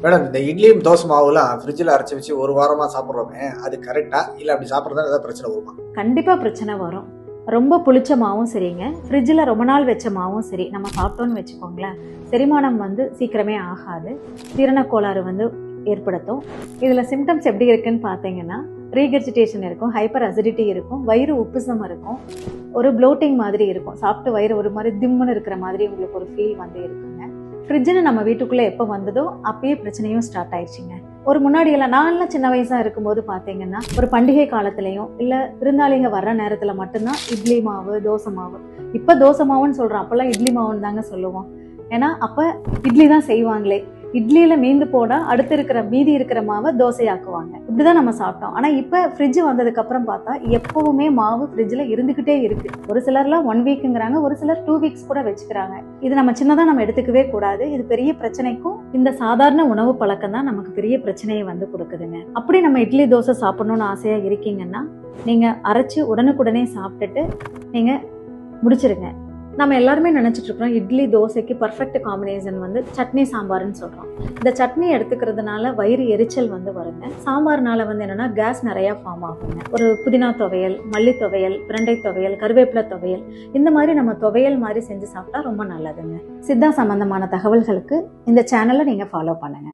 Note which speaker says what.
Speaker 1: Madam இந்த இட்லியும் தோசை மாவுலாம் ஃப்ரிட்ஜில் அரைச்சி வச்சு ஒரு வாரமாக சாப்பிட்றோமே, அது கரெக்டா இல்லை அப்படி சாப்பிட்றதா ஏதாவது பிரச்சனை வருமா?
Speaker 2: கண்டிப்பாக பிரச்சனை வரும். ரொம்ப புளிச்ச மாவும் சரிங்க, ஃப்ரிட்ஜில் ரொம்ப நாள் வச்ச மாவும் சரி, நம்ம சாப்பிட்டோன்னு வச்சுக்கோங்களேன், செரிமானம் சீக்கிரமே ஆகாது, ஜீரண கோளாறு ஏற்படுத்தும். இதில் சிம்டம்ஸ் எப்படி இருக்குன்னு பார்த்தீங்கன்னா, ரீகர்ஜிடேஷன் இருக்கும், ஹைப்பர் அசிடிட்டி இருக்கும், வயிறு உப்புசம் இருக்கும், ஒரு ப்ளோட்டிங் மாதிரி இருக்கும், சாப்பிட்டு வயிறு ஒரு மாதிரி திம்முன்னு இருக்கிற மாதிரி உங்களுக்கு ஒரு ஃபீல் இருக்குங்க. ஃப்ரிட்ஜுன்னு நம்ம வீட்டுக்குள்ளே எப்போ வந்ததோ அப்பயே பிரச்சனையும் ஸ்டார்ட் ஆயிடுச்சுங்க. ஒரு முன்னாடியெல்லாம் நான்லாம் சின்ன வயசாக இருக்கும்போது பார்த்தீங்கன்னா, ஒரு பண்டிகை காலத்துலையும் இல்லை விருந்தாளிங்க வர்ற நேரத்தில் மட்டும்தான் இட்லி மாவு, தோசை மாவு. இப்போ தோசை மாவுன்னு சொல்கிறோம், அப்போல்லாம் இட்லி மாவுன்னு தாங்க சொல்லுவோம். ஏன்னா அப்போ இட்லி தான் செய்வாங்களே, இட்லியில் மீந்து போனால் அடுத்து மீதி இருக்கிற மாவை தோசையாக்குவாங்க. இப்படிதான் நம்ம சாப்பிட்டோம். ஆனால் இப்போ ஃப்ரிட்ஜ் வந்ததுக்கு அப்புறம் பார்த்தா எப்பவுமே மாவு ஃப்ரிட்ஜில் இருந்துகிட்டே இருக்கு. ஒரு சிலர்லாம் 1 வீக்குங்கிறாங்க, ஒரு சிலர் 2 வீக்ஸ் கூட வச்சுக்கிறாங்க. இது நம்ம சின்னதாக நம்ம எடுத்துக்கவே கூடாது. இது பெரிய பிரச்சனைக்கும் இந்த சாதாரண உணவு பழக்கம் தான் நமக்கு பெரிய பிரச்சனையை கொடுக்குதுங்க. அப்படி நம்ம இட்லி தோசை சாப்பிடணும்னு ஆசையாக இருக்கீங்கன்னா, நீங்கள் அரைச்சி உடனுக்குடனே சாப்பிட்டுட்டு நீங்கள் முடிச்சிருங்க. நம்ம எல்லாருமே நினச்சிட்டு இருக்கிறோம் இட்லி தோசைக்கு பர்ஃபெக்ட் காம்பினேஷன் சட்னி சாம்பார்னு சொல்கிறோம். இந்த சட்னி எடுத்துக்கிறதுனால வயிறு எரிச்சல் வருங்க. சாம்பார்னால என்னென்னா கேஸ் நிறையா ஃபார்ம் ஆகுங்க. ஒரு புதினா துவையல், மல்லி துவையல், பிரண்டை துவையல், கருவேப்பிலை துவையல், இந்த மாதிரி நம்ம துவையல் மாதிரி செஞ்சு சாப்பிட்டா ரொம்ப நல்லதுங்க. சித்தா சம்பந்தமான தகவல்களுக்கு இந்த சேனலை நீங்கள் ஃபாலோ பண்ணுங்க.